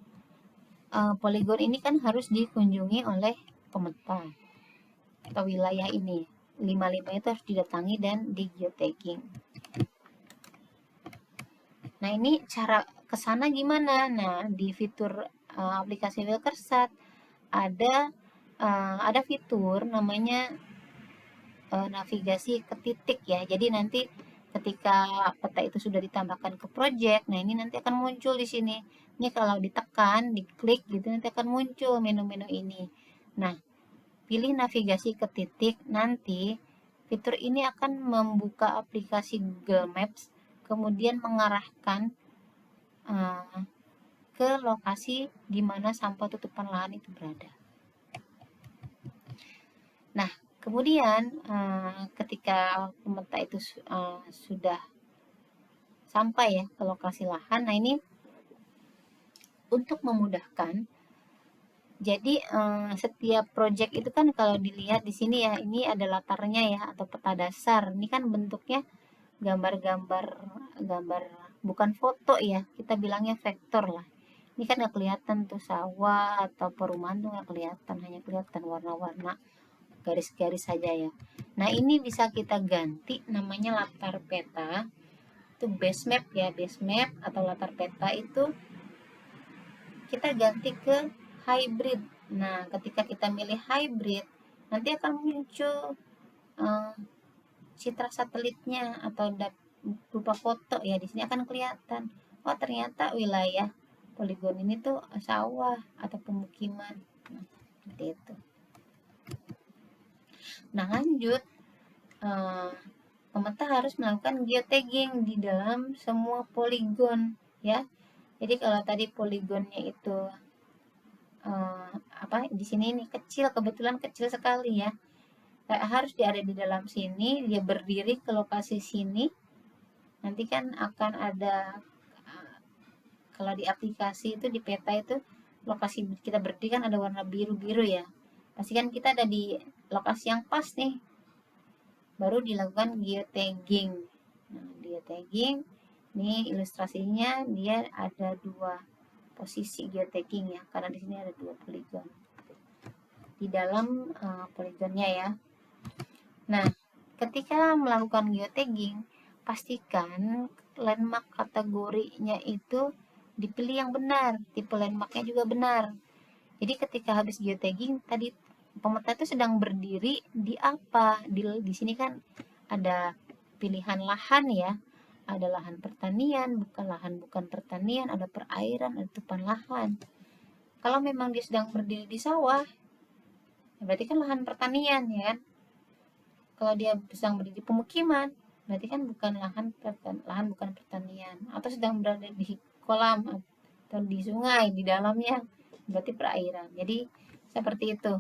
poligon ini kan harus dikunjungi oleh pemeta atau wilayah ini. 5 itu harus didatangi dan di geotagging. Nah, ini cara kesana gimana? Nah, di fitur aplikasi Wilkersat ada fitur namanya navigasi ke titik ya. Jadi nanti ketika peta itu sudah ditambahkan ke project, nah ini nanti akan muncul di sini. Ini kalau ditekan, diklik gitu nanti akan muncul menu-menu ini. Nah, pilih navigasi ke titik, nanti fitur ini akan membuka aplikasi Google Maps, kemudian mengarahkan ke lokasi di mana sampel tutupan lahan itu berada. Nah, kemudian ketika pemeta itu sudah sampai ya ke lokasi lahan, nah ini untuk memudahkan. Jadi setiap project itu kan kalau dilihat di sini ya, ini ada latarnya ya atau peta dasar. Ini kan bentuknya gambar bukan foto ya, kita bilangnya vektor lah. Ini kan nggak kelihatan tuh sawah atau perumahan tuh nggak kelihatan, hanya kelihatan warna-warna garis-garis saja ya. Nah, ini bisa kita ganti namanya latar peta. Itu base map ya, base map atau latar peta itu kita ganti ke hybrid. Nah, ketika kita milih hybrid, nanti akan muncul citra satelitnya atau berupa foto ya. Di sini akan kelihatan. Oh, ternyata wilayah poligon ini tuh sawah atau pemukiman. Nah, seperti itu. Nah, lanjut. Pemeta harus melakukan geotagging di dalam semua poligon ya. Jadi kalau tadi poligonnya itu di sini nih kecil, kebetulan kecil sekali ya, harus ada di dalam sini, dia berdiri ke lokasi sini, nanti kan akan ada kalau di aplikasi itu di peta itu lokasi kita berdiri kan ada warna biru-biru ya, pastikan kita ada di lokasi yang pas nih, baru dilakukan geotagging. Nah, geotagging ini ilustrasinya dia ada 2 posisi geotagging ya, karena di sini ada 2 poligon di dalam poligonnya ya. Nah, ketika melakukan geotagging, pastikan landmark kategorinya itu dipilih yang benar, tipe landmarknya juga benar. Jadi ketika habis geotagging tadi pemeta itu sedang berdiri di apa? Di sini kan ada pilihan lahan ya. Ada lahan pertanian, bukan pertanian, ada perairan, ada tutupan lahan. Kalau memang dia sedang berdiri di sawah, berarti kan lahan pertanian ya kan. Kalau dia sedang berdiri di pemukiman, berarti kan bukan lahan bukan pertanian. Atau sedang berada di kolam atau di sungai di dalamnya, berarti perairan. Jadi seperti itu.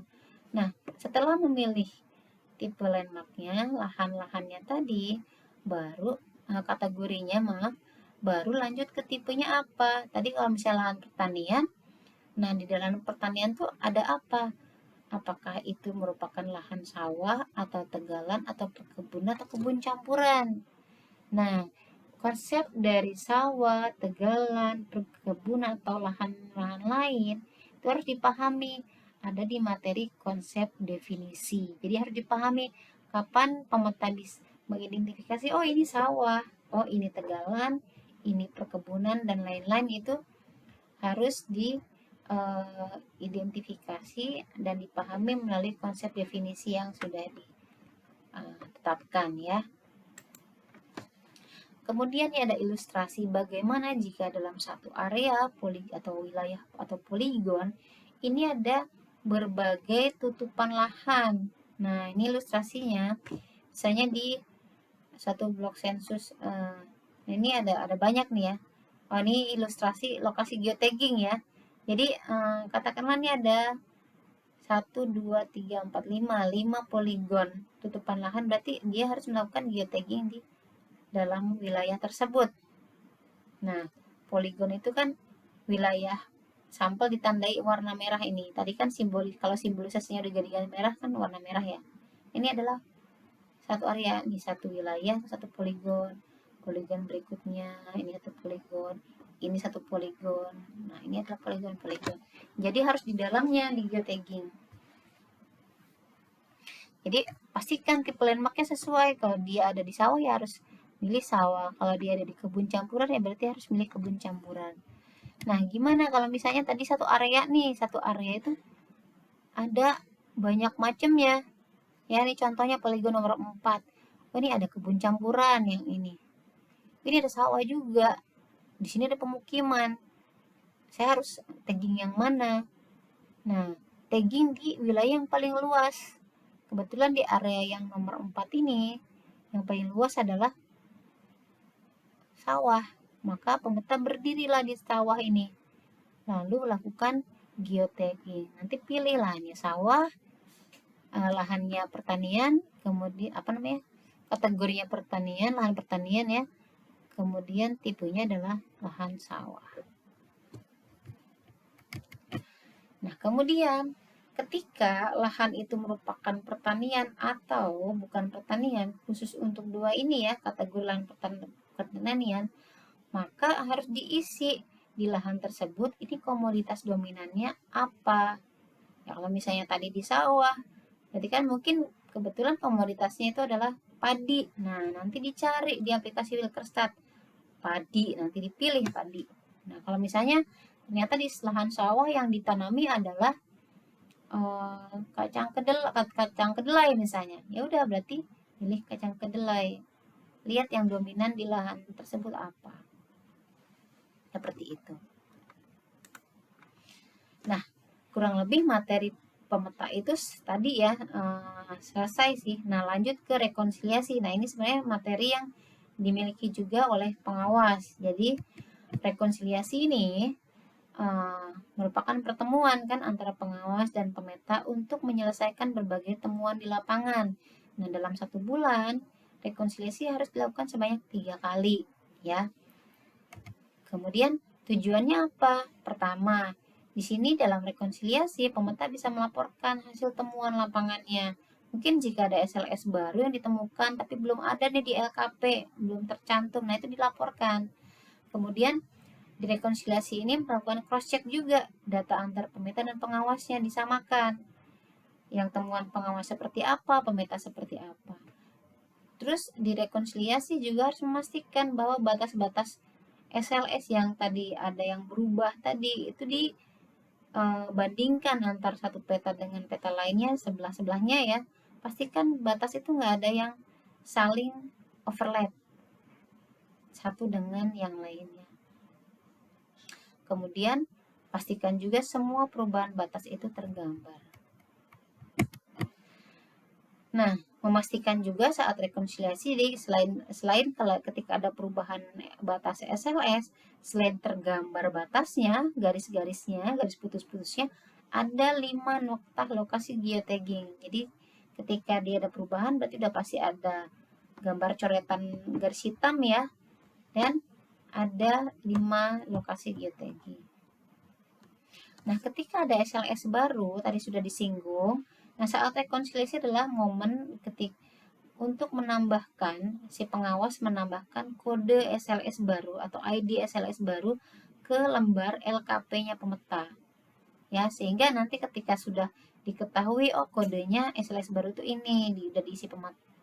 Nah, setelah memilih tipe landmarknya, lahan-lahannya tadi, baru kategorinya baru lanjut ke tipenya apa. Tadi kalau misalnya lahan pertanian, nah di dalam pertanian tuh ada apa? Apakah itu merupakan lahan sawah atau tegalan atau perkebunan atau kebun campuran. Nah, konsep dari sawah, tegalan, perkebunan atau lahan-lahan lain itu harus dipahami. Ada di materi konsep definisi. Jadi harus dipahami kapan pemeta bisa mengidentifikasi, oh ini sawah, oh ini tegalan, ini perkebunan dan lain-lain, itu harus diidentifikasi dan dipahami melalui konsep definisi yang sudah ditetapkan ya. Kemudian ini ada ilustrasi bagaimana jika dalam satu area atau wilayah atau poligon ini ada berbagai tutupan lahan. Nah, ini ilustrasinya. Misalnya di satu blok sensus ini ada banyak nih ya. Oh, ini ilustrasi lokasi geotagging ya. Jadi katakanlah ini ada 1, 2, 3, 4, 5 poligon tutupan lahan, berarti dia harus melakukan geotagging di dalam wilayah tersebut. Nah, poligon itu kan wilayah sampel ditandai warna merah ini. Tadi kan kalau simbolisasinya udah jadi merah kan warna merah ya. Ini adalah satu area, ini satu wilayah, satu poligon. Poligon berikutnya, ini satu poligon, ini satu poligon. Nah, ini adalah poligon-poligon. Jadi harus di dalamnya di geotagging. Jadi pastikan tipe landmarknya sesuai. Kalau dia ada di sawah ya harus milih sawah. Kalau dia ada di kebun campuran ya berarti harus milih kebun campuran. Nah, gimana kalau misalnya tadi satu area itu ada banyak macamnya. Ya, ini contohnya poligon nomor 4. Oh, ini ada kebun campuran yang ini. Ini ada sawah juga. Di sini ada pemukiman. Saya harus tagging yang mana? Nah, tagging di wilayah yang paling luas. Kebetulan di area yang nomor 4 ini, yang paling luas adalah sawah. Maka pemeta berdirilah di sawah ini. Lalu lakukan geotagging. Nanti pilih lahannya sawah, lahannya pertanian, kemudian kategorinya pertanian, lahan pertanian ya. Kemudian tipenya adalah lahan sawah. Nah, kemudian ketika lahan itu merupakan pertanian atau bukan pertanian, khusus untuk dua ini ya, kategori lahan pertanian, maka harus diisi di lahan tersebut ini komoditas dominannya apa. Ya, kalau misalnya tadi di sawah, berarti kan mungkin kebetulan komoditasnya itu adalah padi. Nah, nanti dicari di aplikasi Wilkerstat padi, nanti dipilih padi. Nah, kalau misalnya ternyata di lahan sawah yang ditanami adalah kacang kedelai misalnya, ya udah berarti pilih kacang kedelai. Lihat yang dominan di lahan tersebut apa. Seperti itu. Nah, kurang lebih materi pemeta itu tadi ya selesai sih. Nah, lanjut ke rekonsiliasi. Nah, ini sebenarnya materi yang dimiliki juga oleh pengawas. Jadi, rekonsiliasi ini merupakan pertemuan kan antara pengawas dan pemeta untuk menyelesaikan berbagai temuan di lapangan. Nah, dalam 1 bulan, rekonsiliasi harus dilakukan sebanyak 3 kali, ya. Kemudian, tujuannya apa? Pertama, di sini dalam rekonsiliasi, pemeta bisa melaporkan hasil temuan lapangannya. Mungkin jika ada SLS baru yang ditemukan, tapi belum ada nih di LKP, belum tercantum, nah itu dilaporkan. Kemudian, di rekonsiliasi ini melakukan cross-check juga data antar pemeta dan pengawasnya disamakan. Yang temuan pengawas seperti apa, pemeta seperti apa. Terus di rekonsiliasi juga harus memastikan bahwa batas-batas SLS yang tadi ada yang berubah tadi itu dibandingkan antar satu peta dengan peta lainnya sebelah-sebelahnya ya. Pastikan batas itu nggak ada yang saling overlap satu dengan yang lainnya. Kemudian, pastikan juga semua perubahan batas itu tergambar. Nah, memastikan juga saat rekonsiliasi, selain kalau ketika ada perubahan batas SLS, selain tergambar batasnya, garis-garisnya, garis putus-putusnya, ada 5 nokta lokasi geotagging. Jadi, ketika dia ada perubahan, berarti udah pasti ada gambar coretan garis hitam ya, dan ada 5 lokasi geotagging. Nah, ketika ada SLS baru, tadi sudah disinggung, nah saat rekonsiliasi adalah momen untuk menambahkan, si pengawas menambahkan kode SLS baru atau ID SLS baru ke lembar LKP-nya pemeta. Ya, sehingga nanti ketika sudah diketahui oh kodenya SLS baru itu ini, udah diisi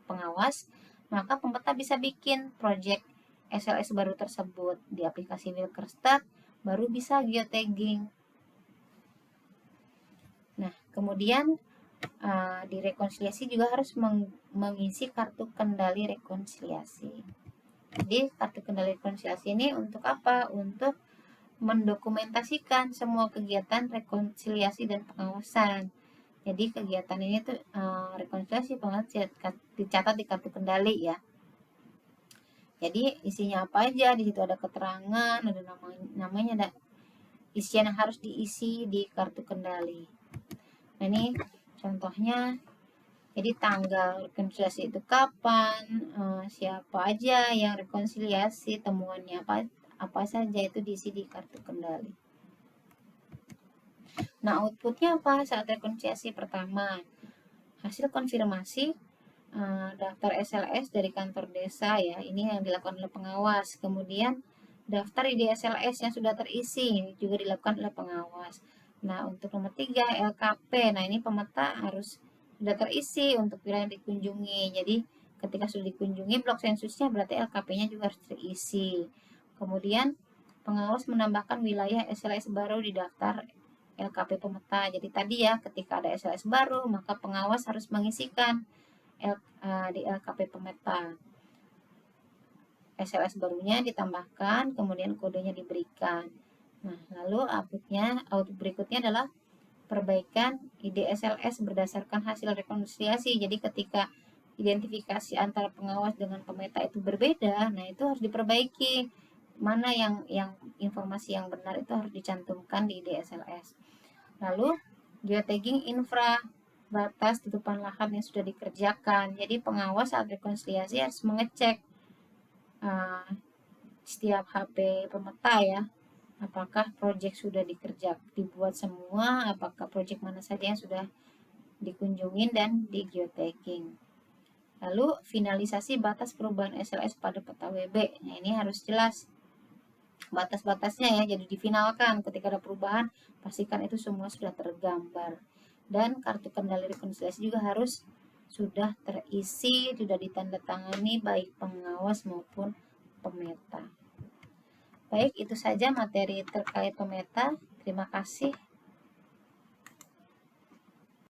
pengawas, maka pemeta bisa bikin project SLS baru tersebut di aplikasi Wilkerstat, baru bisa geotagging. Nah, kemudian di rekonsiliasi juga harus mengisi kartu kendali rekonsiliasi. Jadi kartu kendali rekonsiliasi ini untuk apa? Untuk mendokumentasikan semua kegiatan rekonsiliasi dan pengawasan. Jadi kegiatan ini tuh rekonsiliasi pengawasan dicatat di kartu kendali ya. Jadi isinya apa aja, di situ ada keterangan, ada namanya, ada isian yang harus diisi di kartu kendali. Nah, ini contohnya. Jadi tanggal rekonsiliasi itu kapan, siapa aja yang rekonsiliasi, temuannya apa saja itu diisi di kartu kendali. Nah, outputnya apa saat rekonsiliasi? Pertama, hasil konfirmasi daftar SLS dari kantor desa ya, ini yang dilakukan oleh pengawas. Kemudian daftar ID SLS yang sudah terisi juga dilakukan oleh pengawas. Nah, untuk nomor 3 LKP. Nah, ini pemeta harus sudah terisi untuk wilayah yang dikunjungi. Jadi ketika sudah dikunjungi blok sensusnya berarti LKP-nya juga harus terisi. Kemudian pengawas menambahkan wilayah SLS baru di daftar LKP pemeta. Jadi tadi ya, ketika ada SLS baru maka pengawas harus mengisikan di LKP pemeta. SLS barunya ditambahkan, kemudian kodenya diberikan. Nah, lalu output berikutnya adalah perbaikan ID SLS berdasarkan hasil rekonsiliasi. Jadi ketika identifikasi antara pengawas dengan pemeta itu berbeda, nah itu harus diperbaiki. Mana yang informasi yang benar itu harus dicantumkan di ID SLS. Lalu geotagging infra, batas tutupan lahan yang sudah dikerjakan. Jadi pengawas saat rekonsiliasi harus mengecek setiap HP pemeta ya, apakah proyek sudah dibuat semua, apakah proyek mana saja yang sudah dikunjungin dan di geotagging. Lalu finalisasi batas perubahan SLS pada peta WB. Nah, ini harus jelas batas-batasnya ya, jadi difinalkan ketika ada perubahan, pastikan itu semua sudah tergambar. Dan kartu kendali rekonsiliasi juga harus sudah terisi, sudah ditandatangani baik pengawas maupun pemeta. Baik, itu saja materi terkait pemeta. Terima kasih.